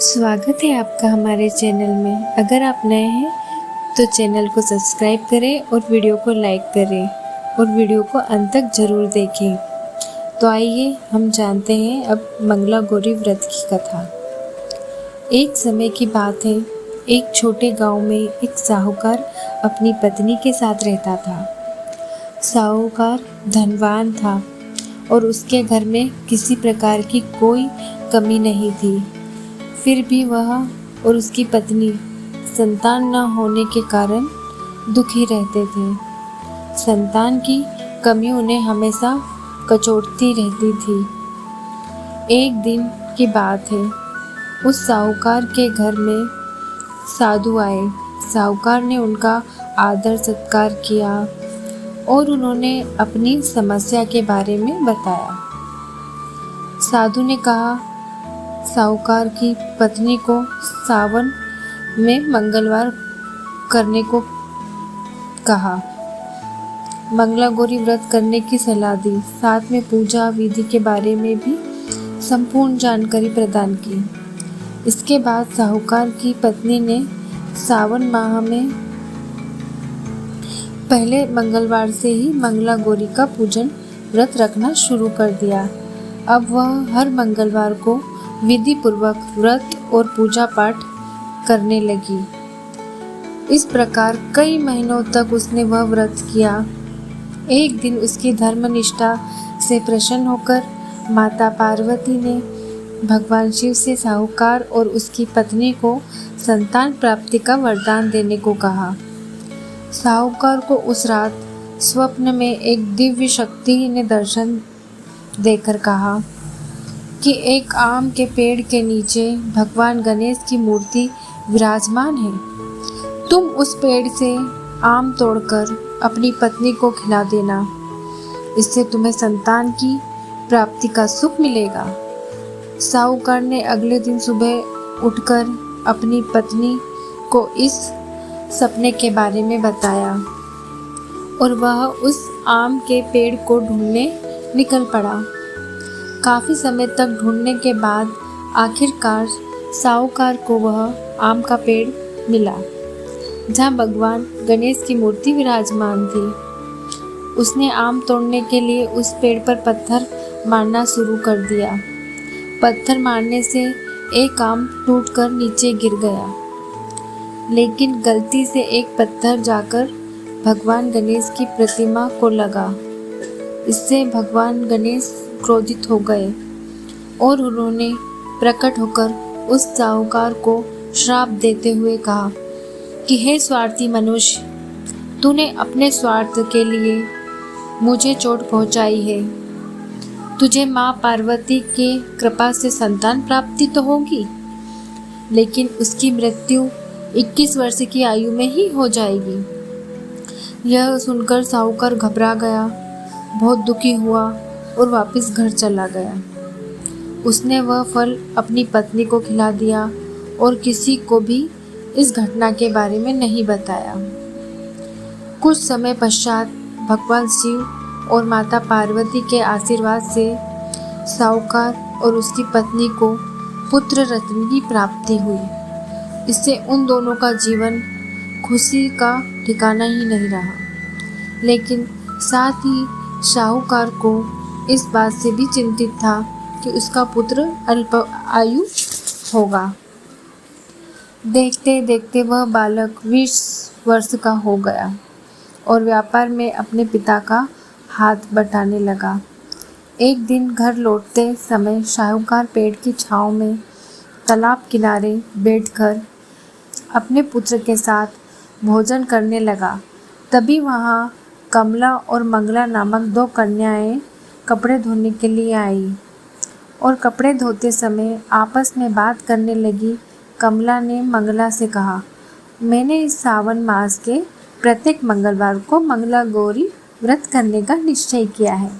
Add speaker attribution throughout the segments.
Speaker 1: स्वागत है आपका हमारे चैनल में। अगर आप नए हैं तो चैनल को सब्सक्राइब करें और वीडियो को लाइक करें और वीडियो को अंत तक ज़रूर देखें। तो आइए हम जानते हैं अब मंगला गौरी व्रत की कथा। एक समय की बात है, एक छोटे गांव में एक साहूकार अपनी पत्नी के साथ रहता था। साहूकार धनवान था और उसके घर में किसी प्रकार की कोई कमी नहीं थी। फिर भी वह और उसकी पत्नी संतान न होने के कारण दुखी रहते थे। संतान की कमी उन्हें हमेशा कचोटती रहती थी। एक दिन की बात है, उस साहूकार के घर में साधु आए। साहूकार ने उनका आदर सत्कार किया और उन्होंने अपनी समस्या के बारे में बताया। साधु ने कहा, साहूकार की पत्नी को सावन में मंगलवार करने को कहा, मंगला गौरी व्रत करने की सलाह दी, साथ में पूजा विधि के बारे में भी संपूर्ण जानकारी प्रदान की। इसके बाद साहूकार की पत्नी ने सावन माह में पहले मंगलवार से ही मंगला गौरी का पूजन व्रत रखना शुरू कर दिया। अब वह हर मंगलवार को विधि पूर्वक व्रत और पूजा पाठ करने लगी। इस प्रकार कई महीनों तक उसने वह व्रत किया। एक दिन उसकी धर्मनिष्ठा से प्रसन्न होकर माता पार्वती ने भगवान शिव से साहूकार और उसकी पत्नी को संतान प्राप्ति का वरदान देने को कहा। साहूकार को उस रात स्वप्न में एक दिव्य शक्ति ने दर्शन देकर कहा कि एक आम के पेड़ के नीचे भगवान गणेश की मूर्ति विराजमान है। तुम उस पेड़ से आम तोड़कर अपनी पत्नी को खिला देना, इससे तुम्हें संतान की प्राप्ति का सुख मिलेगा। साहूकार ने अगले दिन सुबह उठकर अपनी पत्नी को इस सपने के बारे में बताया और वह उस आम के पेड़ को ढूंढने निकल पड़ा। काफ़ी समय तक ढूंढने के बाद आखिरकार साहूकार को वह आम का पेड़ मिला जहाँ भगवान गणेश की मूर्ति विराजमान थी। उसने आम तोड़ने के लिए उस पेड़ पर पत्थर मारना शुरू कर दिया। पत्थर मारने से एक आम टूटकर नीचे गिर गया, लेकिन गलती से एक पत्थर जाकर भगवान गणेश की प्रतिमा को लगा। इससे भगवान गणेश क्रोधित हो गए और उन्होंने प्रकट होकर उस साहूकार को श्राप देते हुए कहा कि हे स्वार्थी मनुष्य, तूने अपने स्वार्थ के लिए मुझे चोट पहुंचाई है। तुझे माँ पार्वती के कृपा से संतान प्राप्ति तो होगी, लेकिन उसकी मृत्यु 21 वर्ष की आयु में ही हो जाएगी। यह सुनकर साहूकार घबरा गया, बहुत दुखी हुआ और वापस घर चला गया। उसने वह फल अपनी पत्नी को खिला दिया और किसी को भी इस घटना के बारे में नहीं बताया। कुछ समय पश्चात भगवान शिव और माता पार्वती के आशीर्वाद से साहूकार और उसकी पत्नी को पुत्र रत्न की प्राप्ति हुई। इससे उन दोनों का जीवन खुशी का ठिकाना ही नहीं रहा, लेकिन साथ ही साहूकार को इस बात से भी चिंतित था कि उसका पुत्र अल्प आयु होगा। देखते देखते वह बालक 20 वर्ष का हो गया और व्यापार में अपने पिता का हाथ बटाने लगा। एक दिन घर लौटते समय साहूकार पेड़ की छांव में तालाब किनारे बैठकर अपने पुत्र के साथ भोजन करने लगा। तभी वहाँ कमला और मंगला नामक 2 कन्याएं कपड़े धोने के लिए आई और कपड़े धोते समय आपस में बात करने लगी। कमला ने मंगला से कहा, मैंने इस सावन मास के प्रत्येक मंगलवार को मंगला गौरी व्रत करने का निश्चय किया है।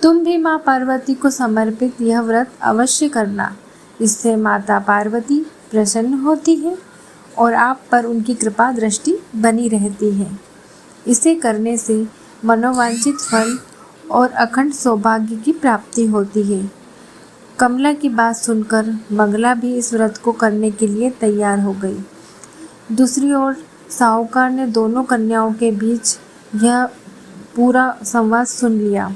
Speaker 1: तुम भी माँ पार्वती को समर्पित यह व्रत अवश्य करना, इससे माता पार्वती प्रसन्न होती है और आप पर उनकी कृपा दृष्टि बनी रहती है। इसे करने से मनोवांछित फल और अखंड सौभाग्य की प्राप्ति होती है। कमला की बात सुनकर मंगला भी इस व्रत को करने के लिए तैयार हो गई। दूसरी ओर साहूकार ने दोनों कन्याओं के बीच यह पूरा संवाद सुन लिया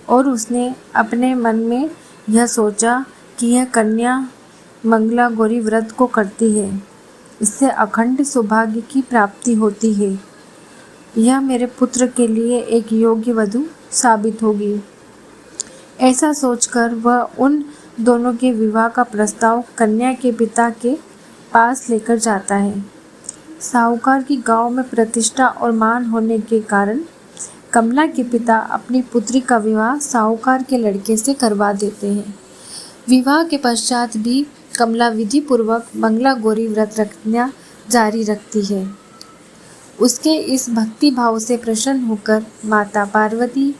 Speaker 1: और उसने अपने मन में यह सोचा कि यह कन्या मंगला गौरी व्रत को करती है, इससे अखंड सौभाग्य की प्राप्ति होती है। यह मेरे पुत्र के लिए एक योग्य वधू साबित होगी। ऐसा सोचकर वह उन दोनों के विवाह का प्रस्ताव कन्या के पिता के पास लेकर जाता है। साहूकार की गांव में प्रतिष्ठा और मान होने के कारण कमला के पिता अपनी पुत्री का विवाह साहूकार के लड़के से करवा देते हैं। विवाह के पश्चात भी कमला विधि पूर्वक मंगला गौरी व्रत रखना जारी रखती है। उसके इस भक्ति भाव से प्रसन्न होकर माता पार्वती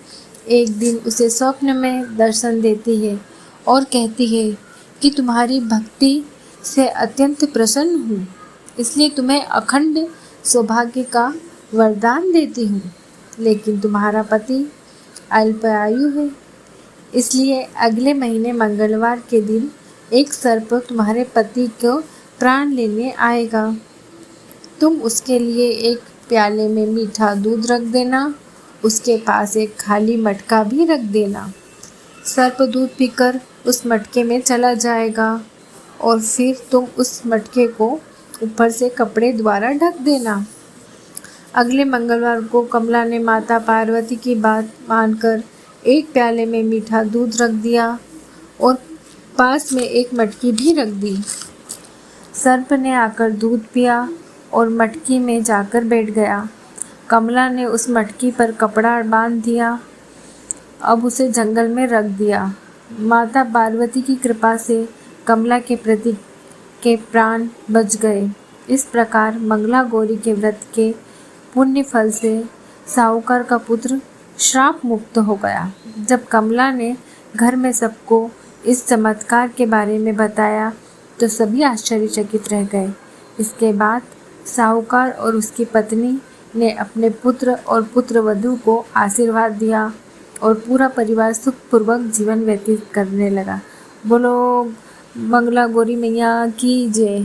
Speaker 1: एक दिन उसे स्वप्न में दर्शन देती है और कहती है कि तुम्हारी भक्ति से अत्यंत प्रसन्न हूँ, इसलिए तुम्हें अखंड सौभाग्य का वरदान देती हूँ। लेकिन तुम्हारा पति अल्पायु है, इसलिए अगले महीने मंगलवार के दिन एक सर्प तुम्हारे पति को प्राण लेने आएगा। तुम उसके लिए एक प्याले में मीठा दूध रख देना, उसके पास एक खाली मटका भी रख देना। सर्प दूध पीकर उस मटके में चला जाएगा और फिर तुम उस मटके को ऊपर से कपड़े द्वारा ढक देना। अगले मंगलवार को कमला ने माता पार्वती की बात मानकर एक प्याले में मीठा दूध रख दिया और पास में एक मटकी भी रख दी। सर्प ने आकर दूध पिया और मटकी में जाकर बैठ गया। कमला ने उस मटकी पर कपड़ा बांध दिया, अब उसे जंगल में रख दिया। माता पार्वती की कृपा से कमला के प्रति के प्राण बच गए। इस प्रकार मंगला गौरी के व्रत के पुण्य फल से साहूकार का पुत्र श्राप मुक्त हो गया। जब कमला ने घर में सबको इस चमत्कार के बारे में बताया तो सभी आश्चर्यचकित रह गए। इसके बाद साहूकार और उसकी पत्नी ने अपने पुत्र और पुत्रवधू को आशीर्वाद दिया और पूरा परिवार सुखपूर्वक जीवन व्यतीत करने लगा। बोलो मंगला गौरी मैया की जय।